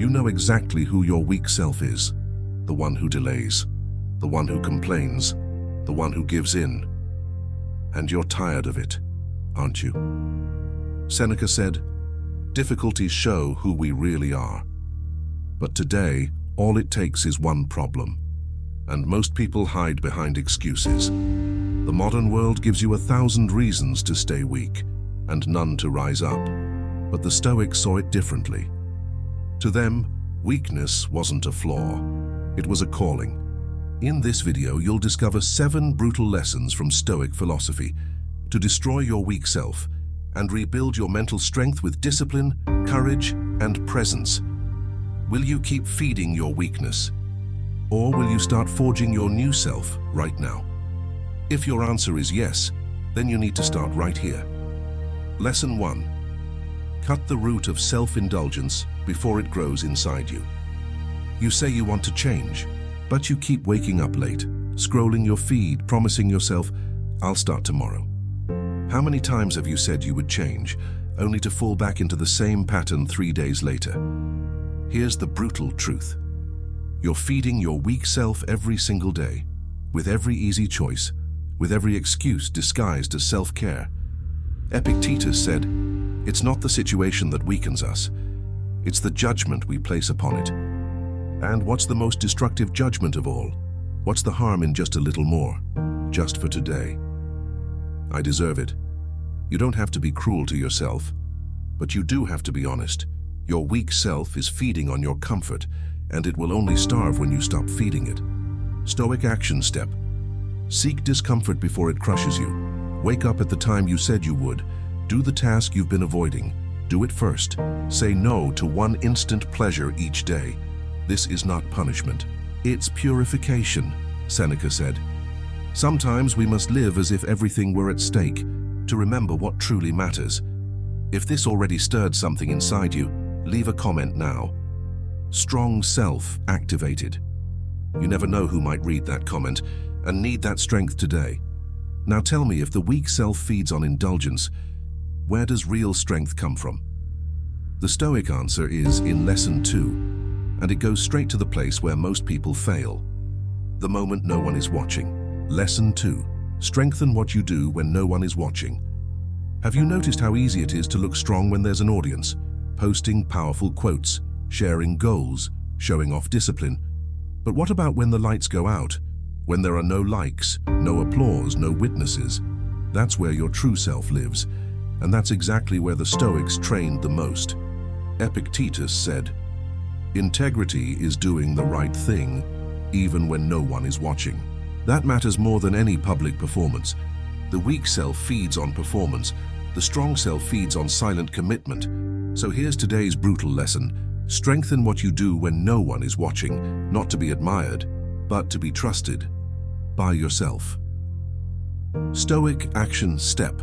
You know exactly who your weak self is. The one who delays, the one who complains, the one who gives in. And you're tired of it, aren't you? Seneca said, "Difficulties show who we really are." But today, all it takes is one problem. And most people hide behind excuses. The modern world gives you 1,000 reasons to stay weak, and none to rise up. But the Stoics saw it differently. To them, weakness wasn't a flaw. It was a calling. In this video, you'll discover 7 brutal lessons from Stoic philosophy to destroy your weak self and rebuild your mental strength with discipline, courage, and presence. Will you keep feeding your weakness? Or will you start forging your new self right now? If your answer is yes, then you need to start right here. Lesson 1. Cut the root of self-indulgence before it grows inside you. You say you want to change, but you keep waking up late, scrolling your feed, promising yourself, "I'll start tomorrow." How many times have you said you would change, only to fall back into the same pattern 3 days later? Here's the brutal truth. You're feeding your weak self every single day, with every easy choice, with every excuse disguised as self-care. Epictetus said, "It's not the situation that weakens us, it's the judgment we place upon it." And what's the most destructive judgment of all? What's the harm in just a little more, just for today? I deserve it. You don't have to be cruel to yourself, but you do have to be honest. Your weak self is feeding on your comfort, and it will only starve when you stop feeding it. Stoic action step. Seek discomfort before it crushes you. Wake up at the time you said you would. Do the task you've been avoiding. Do it first. Say no to one instant pleasure each day. This is not punishment. It's purification, Seneca said. Sometimes we must live as if everything were at stake, to remember what truly matters. If this already stirred something inside you, leave a comment now. Strong self activated. You never know who might read that comment and need that strength today. Now tell me, if the weak self feeds on indulgence, where does real strength come from? The Stoic answer is in Lesson 2, and it goes straight to the place where most people fail. The moment no one is watching. Lesson 2. Strengthen what you do when no one is watching. Have you noticed how easy it is to look strong when there's an audience? Posting powerful quotes, sharing goals, showing off discipline. But what about when the lights go out? When there are no likes, no applause, no witnesses? That's where your true self lives. And that's exactly where the Stoics trained the most. Epictetus said, "Integrity is doing the right thing, even when no one is watching." That matters more than any public performance. The weak self feeds on performance. The strong self feeds on silent commitment. So here's today's brutal lesson. Strengthen what you do when no one is watching, not to be admired, but to be trusted by yourself. Stoic action step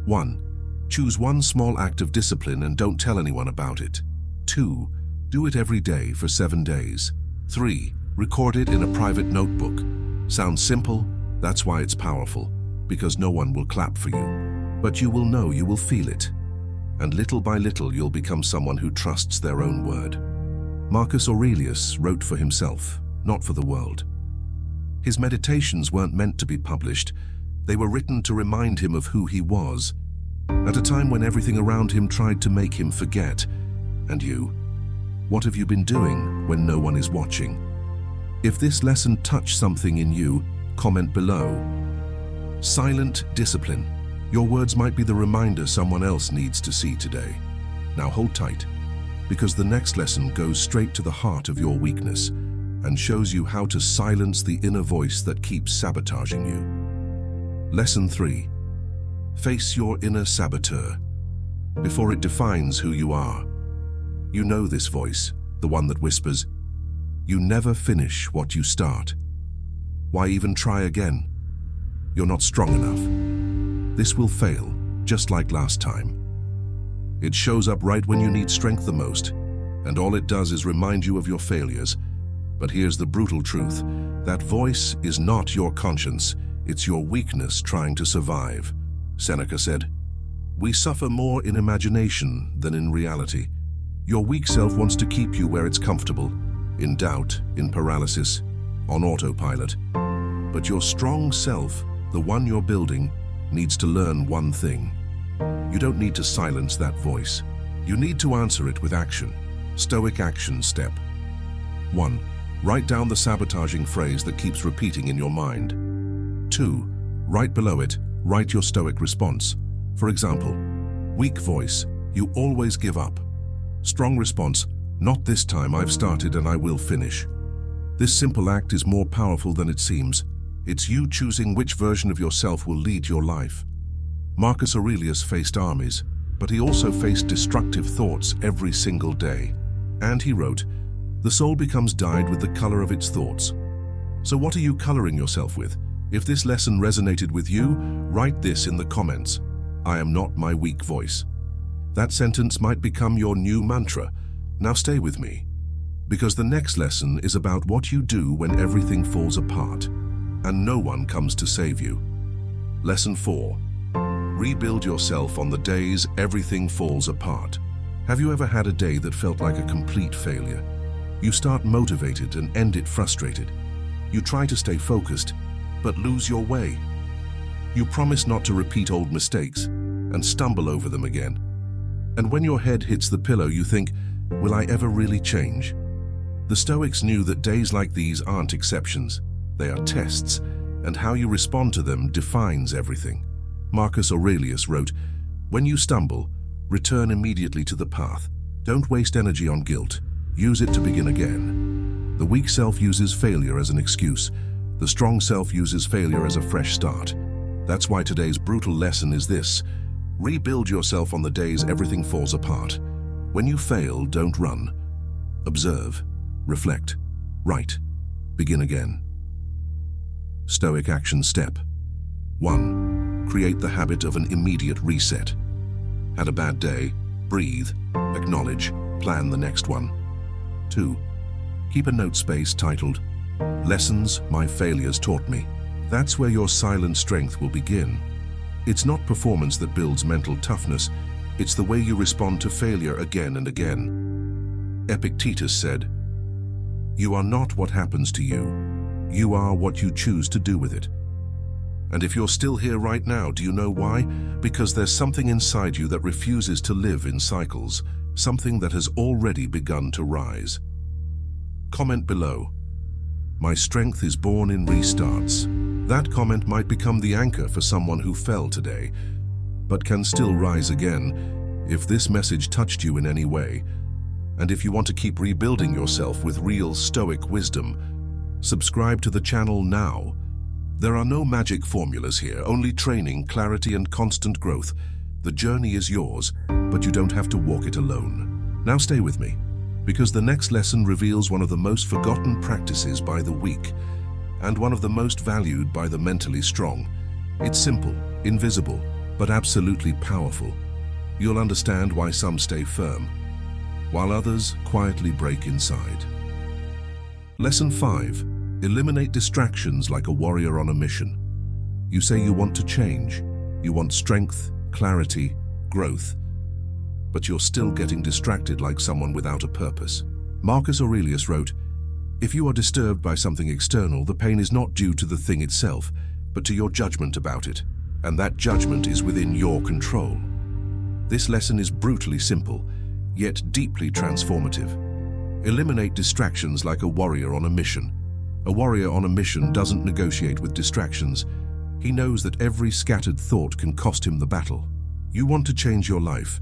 1. Choose one small act of discipline and don't tell anyone about it. 2. Do it every day for 7 days. 3. Record it in a private notebook. Sounds simple? That's why it's powerful, because no one will clap for you. But you will know, you will feel it. And little by little, you'll become someone who trusts their own word. Marcus Aurelius wrote for himself, not for the world. His meditations weren't meant to be published. They were written to remind him of who he was, at a time when everything around him tried to make him forget. And you? What have you been doing when no one is watching? If this lesson touched something in you, comment below. Silent discipline. Your words might be the reminder someone else needs to see today. Now hold tight, because the next lesson goes straight to the heart of your weakness and shows you how to silence the inner voice that keeps sabotaging you. Lesson 3. Face your inner saboteur before it defines who you are. You know this voice, the one that whispers, "You never finish what you start. Why even try again? You're not strong enough. This will fail, just like last time." It shows up right when you need strength the most, and all it does is remind you of your failures. But here's the brutal truth. That voice is not your conscience, it's your weakness trying to survive. Seneca said, "We suffer more in imagination than in reality." Your weak self wants to keep you where it's comfortable, in doubt, in paralysis, on autopilot. But your strong self, the one you're building, needs to learn one thing. You don't need to silence that voice. You need to answer it with action. Stoic action step. 1. Write down the sabotaging phrase that keeps repeating in your mind. 2. Right below it, write your Stoic response. For example, weak voice, you always give up. Strong response, not this time, I've started and I will finish. This simple act is more powerful than it seems. It's you choosing which version of yourself will lead your life. Marcus Aurelius faced armies, but he also faced destructive thoughts every single day. And he wrote, "The soul becomes dyed with the color of its thoughts." So what are you coloring yourself with? If this lesson resonated with you, write this in the comments. I am not my weak voice. That sentence might become your new mantra. Now stay with me, because the next lesson is about what you do when everything falls apart and no one comes to save you. Lesson 4. Rebuild yourself on the days everything falls apart. Have you ever had a day that felt like a complete failure? You start motivated and end it frustrated. You try to stay focused, but lose your way. You promise not to repeat old mistakes and stumble over them again. And when your head hits the pillow, you think, will I ever really change? The Stoics knew that days like these aren't exceptions. They are tests, and how you respond to them defines everything. Marcus Aurelius wrote, "When you stumble, return immediately to the path. Don't waste energy on guilt. Use it to begin again." The weak self uses failure as an excuse. The strong self uses failure as a fresh start. That's why today's brutal lesson is this: rebuild yourself on the days everything falls apart. When you fail, don't run. Observe, reflect, write, begin again. Stoic action step. 1. Create the habit of an immediate reset. Had a bad day, breathe, acknowledge, plan the next one. 2. Keep a note space titled, "Lessons My Failures Taught Me." That's where your silent strength will begin. It's not performance that builds mental toughness, it's the way you respond to failure again and again. Epictetus said, "You are not what happens to you, you are what you choose to do with it." And if you're still here right now, do you know why? Because there's something inside you that refuses to live in cycles, something that has already begun to rise. Comment below, "My strength is born in restarts." That comment might become the anchor for someone who fell today, but can still rise again. If this message touched you in any way, and if you want to keep rebuilding yourself with real Stoic wisdom, subscribe to the channel now. There are no magic formulas here, only training, clarity, and constant growth. The journey is yours, but you don't have to walk it alone. Now stay with me, because the next lesson reveals one of the most forgotten practices by the weak, and one of the most valued by the mentally strong. It's simple, invisible, but absolutely powerful. You'll understand why some stay firm, while others quietly break inside. Lesson 5. Eliminate distractions like a warrior on a mission. You say you want to change. You want strength, clarity, growth. But you're still getting distracted like someone without a purpose. Marcus Aurelius wrote, "If you are disturbed by something external, the pain is not due to the thing itself, but to your judgment about it. And that judgment is within your control." This lesson is brutally simple, yet deeply transformative. Eliminate distractions like a warrior on a mission. A warrior on a mission doesn't negotiate with distractions. He knows that every scattered thought can cost him the battle. You want to change your life,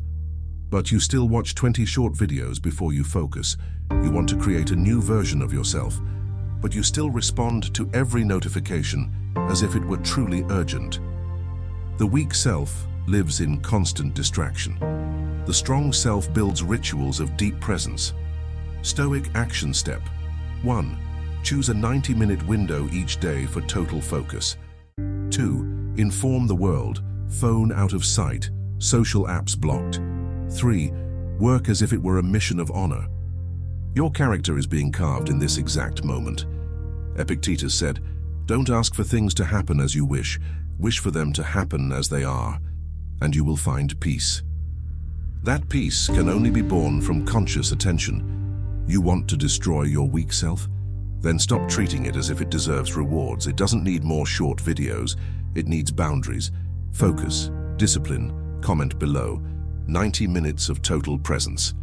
but you still watch 20 short videos before you focus. You want to create a new version of yourself, but you still respond to every notification as if it were truly urgent. The weak self lives in constant distraction. The strong self builds rituals of deep presence. Stoic action step. 1. Choose a 90-minute window each day for total focus. 2. Inform the world, phone out of sight, social apps blocked. 3. Work as if it were a mission of honor. Your character is being carved in this exact moment. Epictetus said, "Don't ask for things to happen as you wish for them to happen as they are, and you will find peace." That peace can only be born from conscious attention. You want to destroy your weak self? Then stop treating it as if it deserves rewards. It doesn't need more short videos. It needs boundaries, focus, discipline. Comment below. 90 minutes of total presence.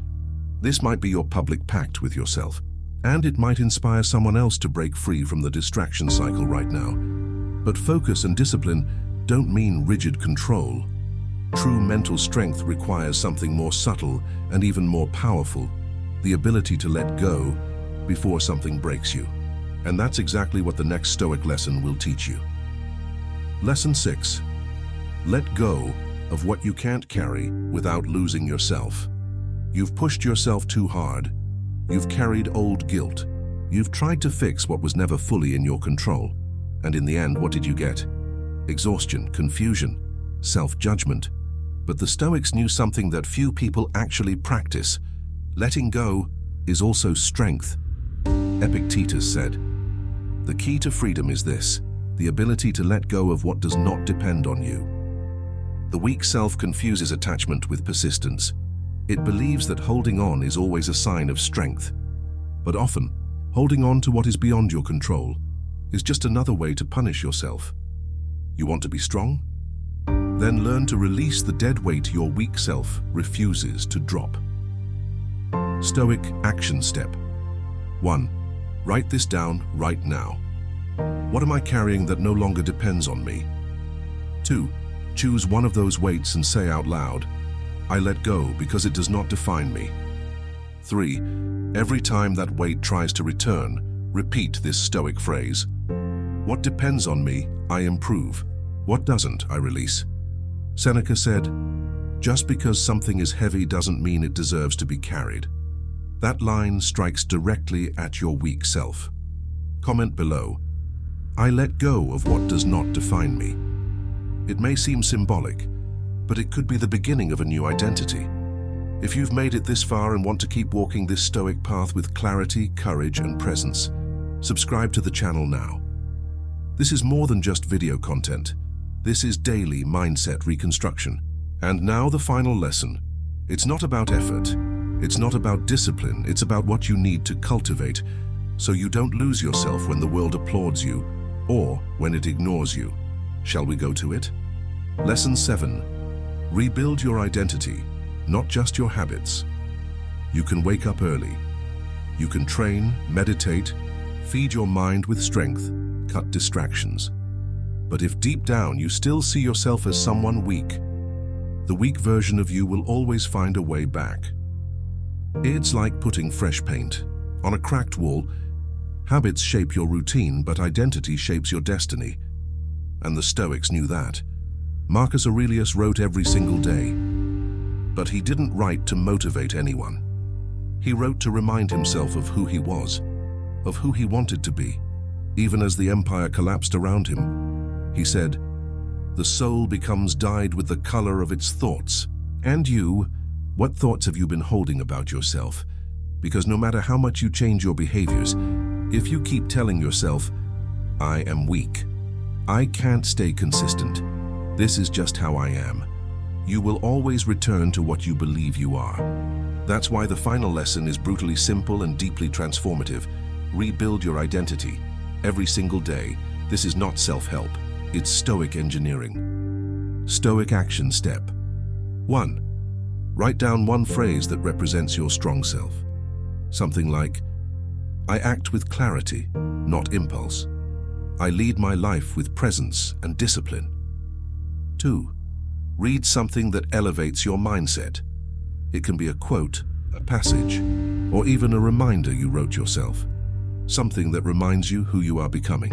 This might be your public pact with yourself, and it might inspire someone else to break free from the distraction cycle right now. But focus and discipline don't mean rigid control. True mental strength requires something more subtle and even more powerful, the ability to let go before something breaks you. And that's exactly what the next Stoic lesson will teach you. Lesson 6. Let go of what you can't carry without losing yourself. You've pushed yourself too hard. You've carried old guilt. You've tried to fix what was never fully in your control. And in the end, what did you get? Exhaustion, confusion, self-judgment. But the Stoics knew something that few people actually practice. Letting go is also strength. Epictetus said, "The key to freedom is this, the ability to let go of what does not depend on you." The weak self confuses attachment with persistence. It believes that holding on is always a sign of strength. But often, holding on to what is beyond your control is just another way to punish yourself. You want to be strong? Then learn to release the dead weight your weak self refuses to drop. Stoic action step. 1. Write this down right now. What am I carrying that no longer depends on me? 2. Choose one of those weights and say out loud, "I let go because it does not define me." 3. Every time that weight tries to return, repeat this Stoic phrase. What depends on me, I improve. What doesn't, I release. Seneca said, "Just because something is heavy doesn't mean it deserves to be carried." That line strikes directly at your weak self. Comment below, "I let go of what does not define me." It may seem symbolic, but it could be the beginning of a new identity. If you've made it this far and want to keep walking this Stoic path with clarity, courage, and presence, subscribe to the channel now. This is more than just video content. This is daily mindset reconstruction. And now the final lesson. It's not about effort. It's not about discipline. It's about what you need to cultivate so you don't lose yourself when the world applauds you or when it ignores you. Shall we go to it? Lesson 7. Rebuild your identity, not just your habits. You can wake up early. You can train, meditate, feed your mind with strength, cut distractions. But if deep down you still see yourself as someone weak, the weak version of you will always find a way back. It's like putting fresh paint on a cracked wall. Habits shape your routine, but identity shapes your destiny. And the Stoics knew that. Marcus Aurelius wrote every single day, but he didn't write to motivate anyone. He wrote to remind himself of who he was, of who he wanted to be. Even as the empire collapsed around him, he said, "The soul becomes dyed with the color of its thoughts." And you, what thoughts have you been holding about yourself? Because no matter how much you change your behaviors, if you keep telling yourself, "I am weak, I can't stay consistent, this is just how I am," you will always return to what you believe you are. That's why the final lesson is brutally simple and deeply transformative. Rebuild your identity every single day. This is not self-help, it's Stoic engineering. Stoic action step. 1. Write down one phrase that represents your strong self. Something like, "I act with clarity, not impulse. I lead my life with presence and discipline." 2. Read something that elevates your mindset. It can be a quote, a passage, or even a reminder you wrote yourself. Something that reminds you who you are becoming.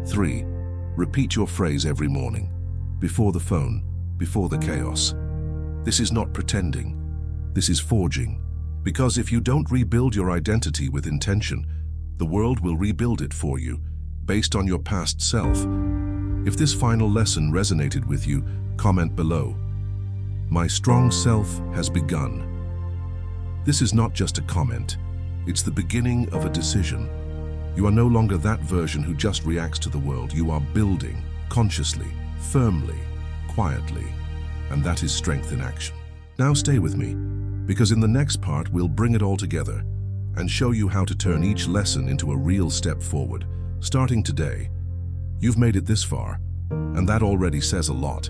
3. Repeat your phrase every morning, before the phone, before the chaos. This is not pretending, this is forging. Because if you don't rebuild your identity with intention, the world will rebuild it for you, based on your past self. If this final lesson resonated with you, comment below. My strong self has begun. This is not just a comment, it's the beginning of a decision. You are no longer that version who just reacts to the world. You are building, consciously, firmly, quietly, and that is strength in action. Now stay with me, because in the next part we'll bring it all together and show you how to turn each lesson into a real step forward, starting today. You've made it this far, and that already says a lot.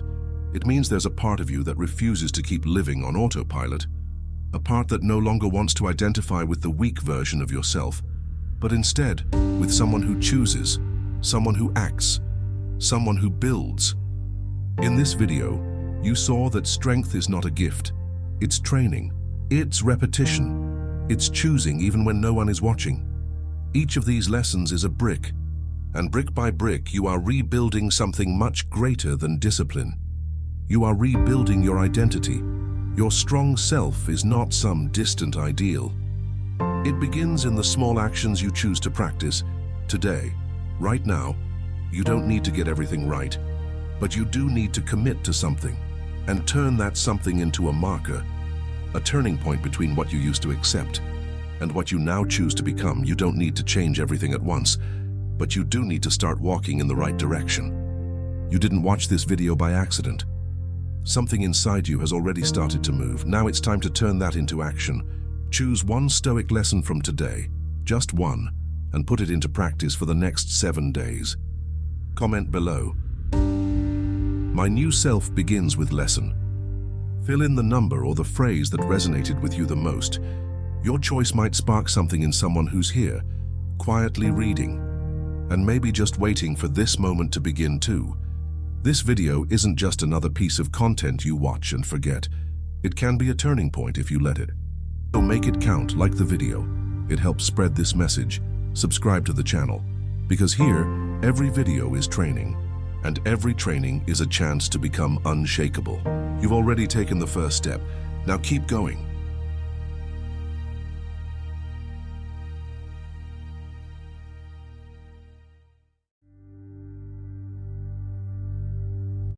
It means there's a part of you that refuses to keep living on autopilot, a part that no longer wants to identify with the weak version of yourself, but instead with someone who chooses, someone who acts, someone who builds. In this video, you saw that strength is not a gift. It's training. It's repetition. It's choosing even when no one is watching. Each of these lessons is a brick, and brick by brick you are rebuilding something much greater than discipline. You are rebuilding your identity. Your strong self is not some distant ideal. It begins in the small actions you choose to practice today, right now. You don't need to get everything right, but you do need to commit to something and turn that something into a marker, a turning point between what you used to accept and what you now choose to become. You don't need to change everything at once, but you do need to start walking in the right direction. You didn't watch this video by accident. Something inside you has already started to move. Now it's time to turn that into action. Choose one Stoic lesson from today, just one, and put it into practice for the next 7 days. Comment below. My new self begins with lesson. Fill in the number or the phrase that resonated with you the most. Your choice might spark something in someone who's here, quietly reading, and maybe just waiting for this moment to begin too. This video isn't just another piece of content you watch and forget. It can be a turning point if you let it. So make it count, like the video. It helps spread this message. Subscribe to the channel, because here, every video is training, and every training is a chance to become unshakable. You've already taken the first step. Now keep going.